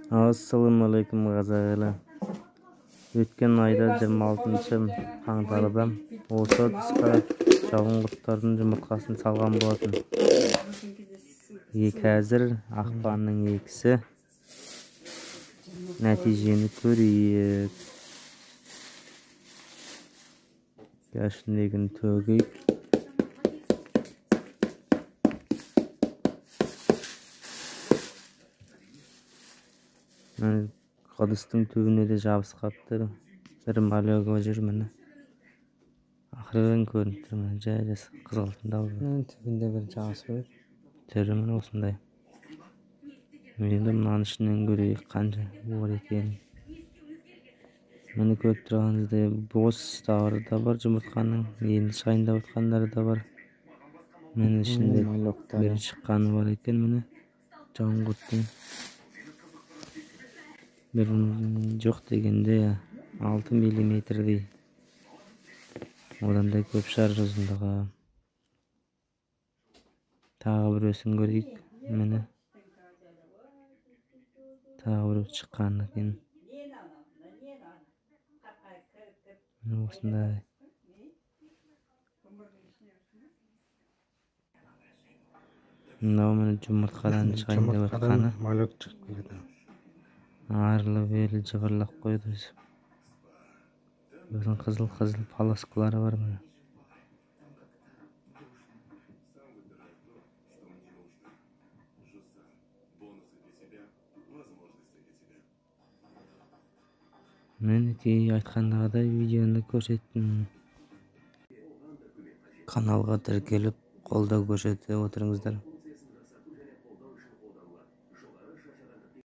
Assalamu alaikum gazayla. Өткен айда 26 қаңтарда осы тұсқа жауын құрттардың жұмыртқасын салған болатын. Қазір ақпанның 2-сі. Нәтижені көрейік. Кәшіндегін төгейік. Қадыстың түбіне де жабысқапты. Бір малеуға жүр міне. Ақырын көрініп тұр міне. Жай қызғылтында болды. Түбінде бір жабысы бар. Түрі міне осындай. Енді мынаның ішінен көрейік қанша бар екен. Міне көріп тұрғаныңыздай бостары да бар жұмыртқаның. Енді шайындап отқандары да бар. Міне ішінде бір шыққаны бар екен міне. Жауын құрттың. Bir жоқ дегенде 6 миллиметрдей. Одан да көп шығар ұзындығы. Тағы бір өсін көрейік. Міне. Тағы бір шыққан екен. Осындай. Мынау міне жұмыртқадан шайындап отқаны. Малек шығып келеді. Арлы белі жыбырлап қойды. Біздің қызыл полоскалары бар міне. Мінекей айтқандағыдай видеоны көрсеттім. Каналға тіркеліп қолдау көрсетіп отырыңыздар.